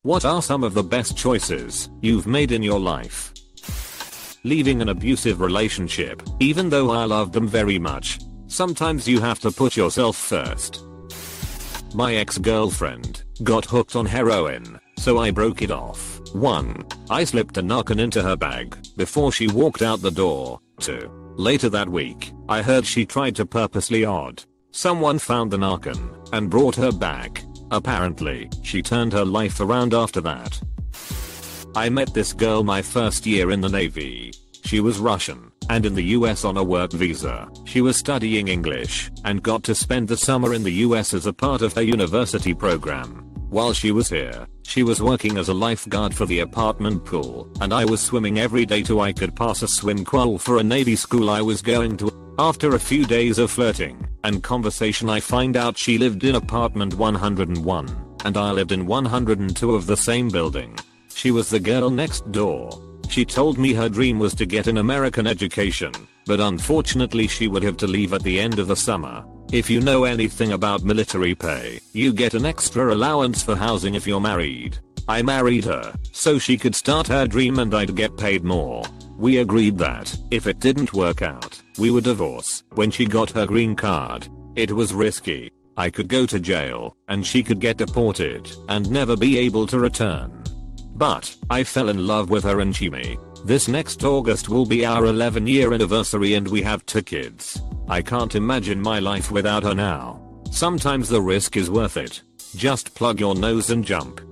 What are some of the best choices you've made in your life? Leaving an abusive relationship, even though I loved them very much. Sometimes you have to put yourself first. My ex-girlfriend got hooked on heroin, so I broke it off. 1. I slipped a Narcan into her bag before she walked out the door. 2. Later that week, I heard she tried to purposely odd. Someone found the Narcan and brought her back. Apparently, she turned her life around after that. I met this girl my first year in the Navy. She was Russian and in the US on a work visa. She was studying English and got to spend the summer in the US as a part of her university program. While she was here, she was working as a lifeguard for the apartment pool, and I was swimming every day till I could pass a swim qual for a Navy school I was going to. After a few days of flirting and conversation, I find out she lived in apartment 101 and I lived in 102 of the same building. She was the girl next door. She told me her dream was to get an American education, but unfortunately she would have to leave at the end of the summer. If you know anything about military pay, you get an extra allowance for housing if you're married. I married her so she could start her dream and I'd get paid more. We agreed that if it didn't work out, we would divorce. When she got her green card, it was risky. I could go to jail and she could get deported and never be able to return. But I fell in love with her and me. This next August will be our 11-year anniversary and we have 2 kids. I can't imagine my life without her now. Sometimes the risk is worth it. Just plug your nose and jump.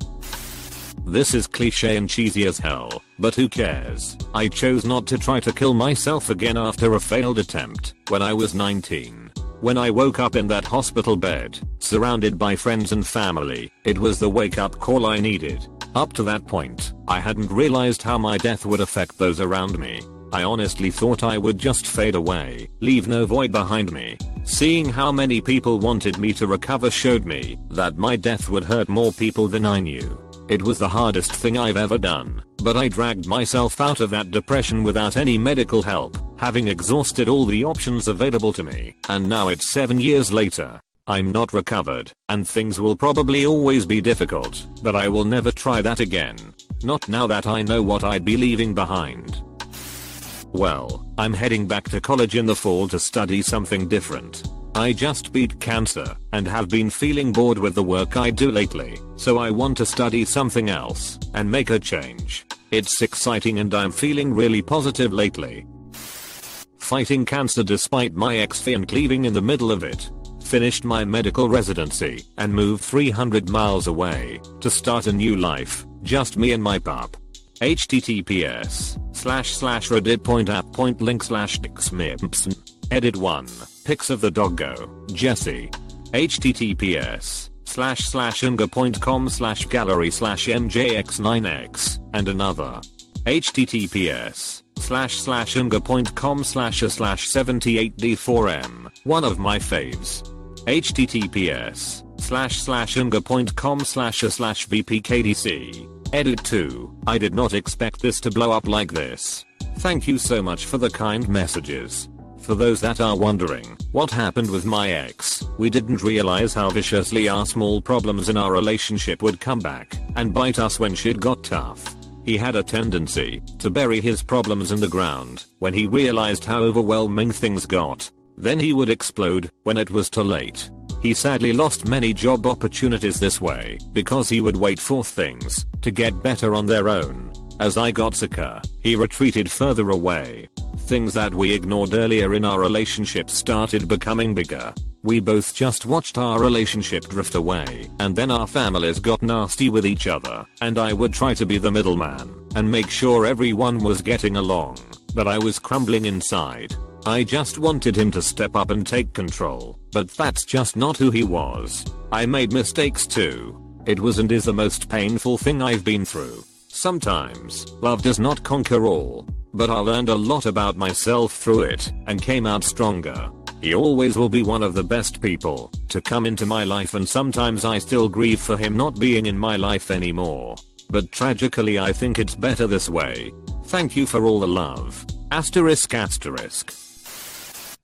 This is cliche and cheesy as hell, but who cares? I chose not to try to kill myself again after a failed attempt when I was 19. When I woke up in that hospital bed, surrounded by friends and family, it was the wake-up call I needed. Up to that point, I hadn't realized how my death would affect those around me. I honestly thought I would just fade away, leave no void behind me. Seeing how many people wanted me to recover showed me that my death would hurt more people than I knew. It was the hardest thing I've ever done, but I dragged myself out of that depression without any medical help, having exhausted all the options available to me. And now it's 7 years later. I'm not recovered, and things will probably always be difficult, but I will never try that again. Not now that I know what I'd be leaving behind. Well, I'm heading back to college in the fall to study something different. I just beat cancer and have been feeling bored with the work I do lately, so I want to study something else and make a change. It's exciting and I'm feeling really positive lately. Fighting cancer despite my ex-fiancé leaving in the middle of it. Finished my medical residency and moved 300 miles away to start a new life, just me and my pup. https://reddit.app.link/dixmimpson. Edit 1. Pics of the doggo, Jesse. https://unga.com/gallery/mjx9x and another. https://unga.com/78d4m, one of my faves. https://unga.com//vpkdc. Edit 2. I did not expect this to blow up like this. Thank you so much for the kind messages. For those that are wondering what happened with my ex, we didn't realize how viciously our small problems in our relationship would come back and bite us when shit got tough. He had a tendency to bury his problems in the ground when he realized how overwhelming things got. Then he would explode when it was too late. He sadly lost many job opportunities this way because he would wait for things to get better on their own. As I got sicker, he retreated further away. Things that we ignored earlier in our relationship started becoming bigger. We both just watched our relationship drift away, and then our families got nasty with each other, and I would try to be the middleman and make sure everyone was getting along, but I was crumbling inside. I just wanted him to step up and take control, but that's just not who he was. I made mistakes too. It was and is the most painful thing I've been through. Sometimes, love does not conquer all, but I learned a lot about myself through it and came out stronger. He always will be one of the best people to come into my life, and sometimes I still grieve for him not being in my life anymore. But tragically I think it's better this way. Thank you for all the love. Asterisk asterisk.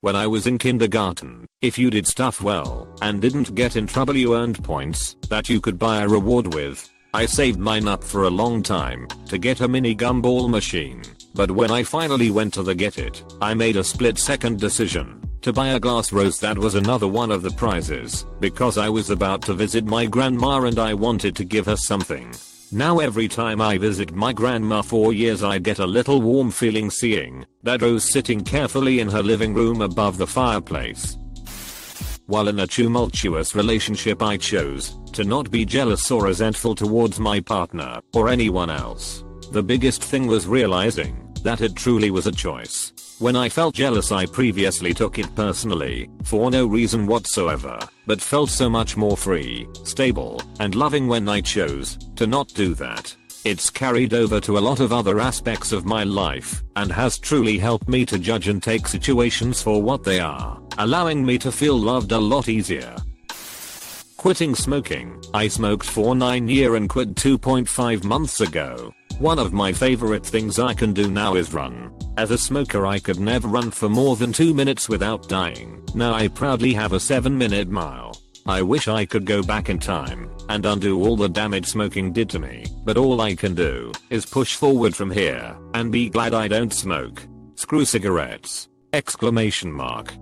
When I was in kindergarten, if you did stuff well and didn't get in trouble, you earned points that you could buy a reward with. I saved mine up for a long time to get a mini gumball machine, but when I finally went to get it, I made a split-second decision to buy a glass rose that was another one of the prizes because I was about to visit my grandma and I wanted to give her something. Now every time I visit my grandma for years I get a little warm feeling seeing that rose sitting carefully in her living room above the fireplace. While in a tumultuous relationship I chose to not be jealous or resentful towards my partner or anyone else. The biggest thing was realizing that it truly was a choice. When I felt jealous I previously took it personally for no reason whatsoever, but felt so much more free, stable, and loving when I chose to not do that. It's carried over to a lot of other aspects of my life and has truly helped me to judge and take situations for what they are, allowing me to feel loved a lot easier. Quitting smoking. I smoked for 9 years and quit 2.5 months ago. One of my favorite things I can do now is run. As a smoker I could never run for more than 2 minutes without dying. Now I proudly have a 7-minute mile. I wish I could go back in time and undo all the damage smoking did to me, but all I can do is push forward from here and be glad I don't smoke. Screw cigarettes! Exclamation mark.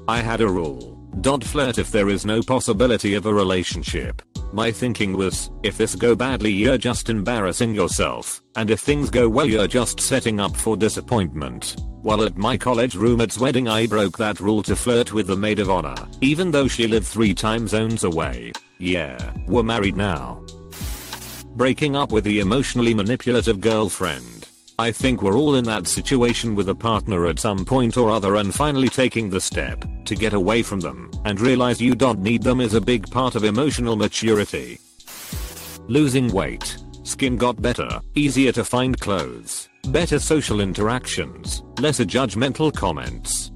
I had a rule. Don't flirt if there is no possibility of a relationship. My thinking was, if this go badly you're just embarrassing yourself, and if things go well you're just setting up for disappointment. While at my college roommate's wedding I broke that rule to flirt with the maid of honor, even though she lived 3 time zones away. Yeah, we're married now. Breaking up with the emotionally manipulative girlfriend. I think we're all in that situation with a partner at some point or other, and finally taking the step to get away from them and realize you don't need them is a big part of emotional maturity. Losing weight. Skin got better, easier to find clothes, better social interactions, lesser judgmental comments.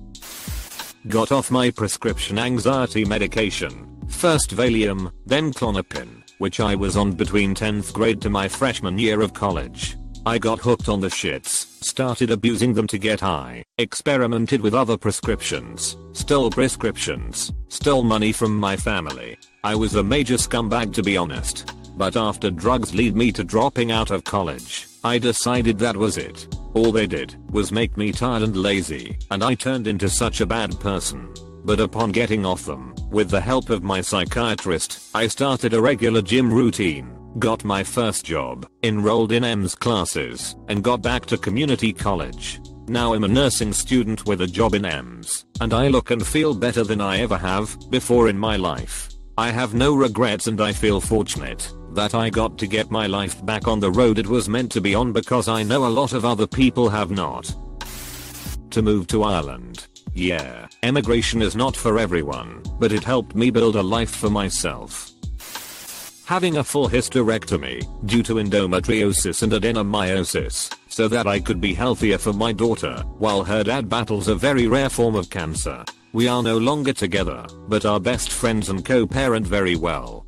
Got off my prescription anxiety medication, first Valium, then Klonopin, which I was on between 10th grade to my freshman year of college. I got hooked on the shits, started abusing them to get high, experimented with other prescriptions, stole prescriptions, stole money from my family. I was a major scumbag to be honest. But after drugs lead me to dropping out of college, I decided that was it. All they did was make me tired and lazy, and I turned into such a bad person. But upon getting off them, with the help of my psychiatrist, I started a regular gym routine. Got my first job, enrolled in EMS classes, and got back to community college. Now I'm a nursing student with a job in EMS, and I look and feel better than I ever have before in my life. I have no regrets and I feel fortunate that I got to get my life back on the road it was meant to be on, because I know a lot of other people have not. To move to Ireland. Yeah, emigration is not for everyone, but it helped me build a life for myself. Having a full hysterectomy due to endometriosis and adenomyosis so that I could be healthier for my daughter while her dad battles a very rare form of cancer. We are no longer together, but are best friends and co-parent very well.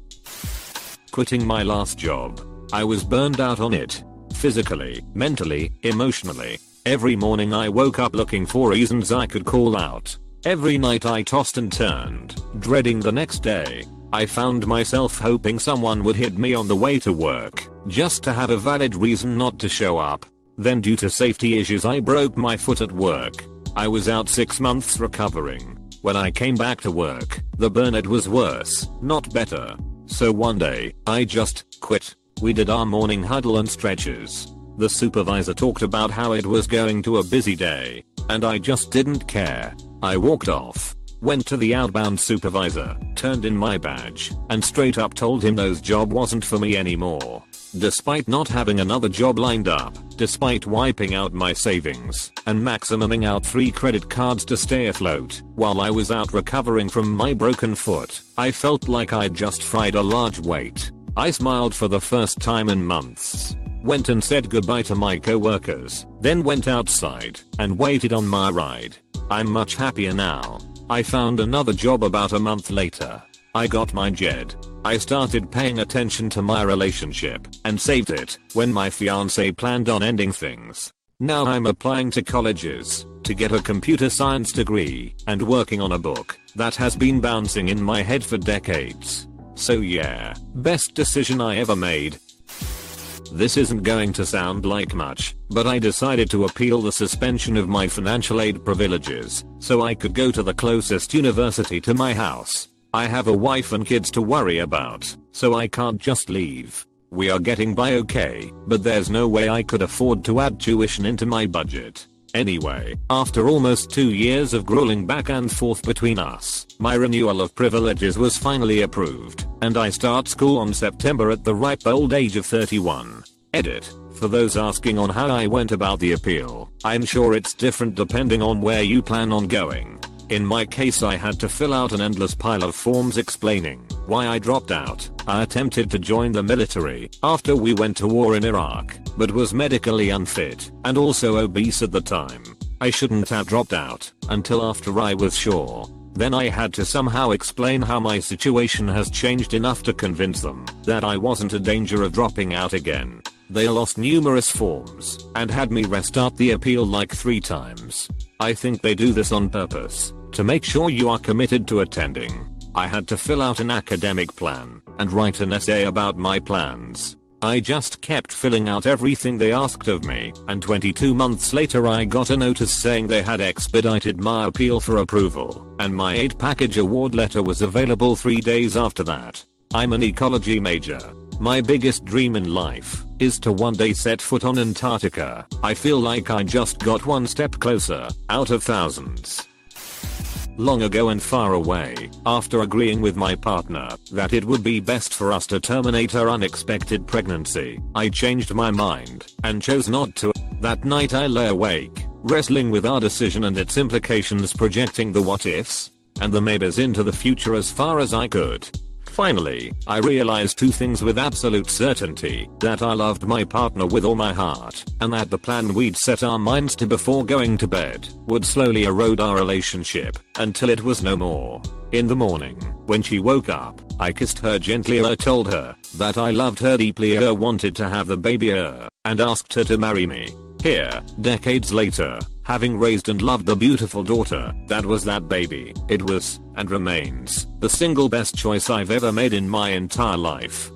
Quitting my last job. I was burned out on it. Physically, mentally, emotionally. Every morning I woke up looking for reasons I could call out. Every night I tossed and turned, dreading the next day. I found myself hoping someone would hit me on the way to work, just to have a valid reason not to show up. Then due to safety issues I broke my foot at work. I was out 6 months recovering. When I came back to work, the burnout was worse, not better. So one day, I just quit. We did our morning huddle and stretches. The supervisor talked about how it was going to a busy day, and I just didn't care. I walked off. Went to the outbound supervisor, turned in my badge, and straight up told him those job wasn't for me anymore. Despite not having another job lined up, despite wiping out my savings, and maximuming out 3 credit cards to stay afloat, while I was out recovering from my broken foot, I felt like I'd just fried a large weight. I smiled for the first time in months. Went and said goodbye to my coworkers, then went outside, and waited on my ride. I'm much happier now. I found another job about a month later. I got my JED. I started paying attention to my relationship and saved it when my fiance planned on ending things. Now I'm applying to colleges to get a computer science degree and working on a book that has been bouncing in my head for decades. So yeah, best decision I ever made. This isn't going to sound like much, but I decided to appeal the suspension of my financial aid privileges so I could go to the closest university to my house. I have a wife and kids to worry about, so I can't just leave. We are getting by okay, but there's no way I could afford to add tuition into my budget. Anyway, after almost 2 years of grueling back and forth between us, my renewal of privileges was finally approved, and I start school on September at the ripe old age of 31. Edit. For those asking on how I went about the appeal, I'm sure it's different depending on where you plan on going. In my case, I had to fill out an endless pile of forms explaining why I dropped out. I attempted to join the military after we went to war in Iraq, but was medically unfit and also obese at the time. I shouldn't have dropped out until after I was sure. Then I had to somehow explain how my situation has changed enough to convince them that I wasn't in danger of dropping out again. They lost numerous forms and had me restart the appeal like 3 times. I think they do this on purpose to make sure you are committed to attending. I had to fill out an academic plan and write an essay about my plans. I just kept filling out everything they asked of me, and 22 months later I got a notice saying they had expedited my appeal for approval, and my aid package award letter was available 3 days after that. I'm an ecology major. My biggest dream in life is to one day set foot on Antarctica. I feel like I just got one step closer, out of thousands. Long ago and far away, after agreeing with my partner that it would be best for us to terminate her unexpected pregnancy, I changed my mind and chose not to. That night I lay awake, wrestling with our decision and its implications, projecting the what ifs and the maybes into the future as far as I could. Finally, I realized 2 things with absolute certainty: that I loved my partner with all my heart, and that the plan we'd set our minds to before going to bed would slowly erode our relationship until it was no more. In the morning, when she woke up, I kissed her gently. I told her that I loved her deeply, wanted to have the baby, and asked her to marry me. Here, decades later, having raised and loved a beautiful daughter that was that baby, it was, and remains, the single best choice I've ever made in my entire life.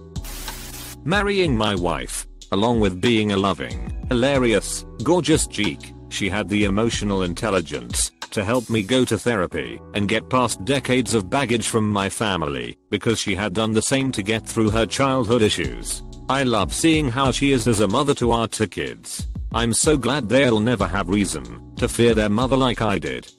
Marrying my wife, along with being a loving, hilarious, gorgeous geek, she had the emotional intelligence to help me go to therapy and get past decades of baggage from my family, because she had done the same to get through her childhood issues. I love seeing how she is as a mother to our 2 kids. I'm so glad they'll never have reason to fear their mother like I did.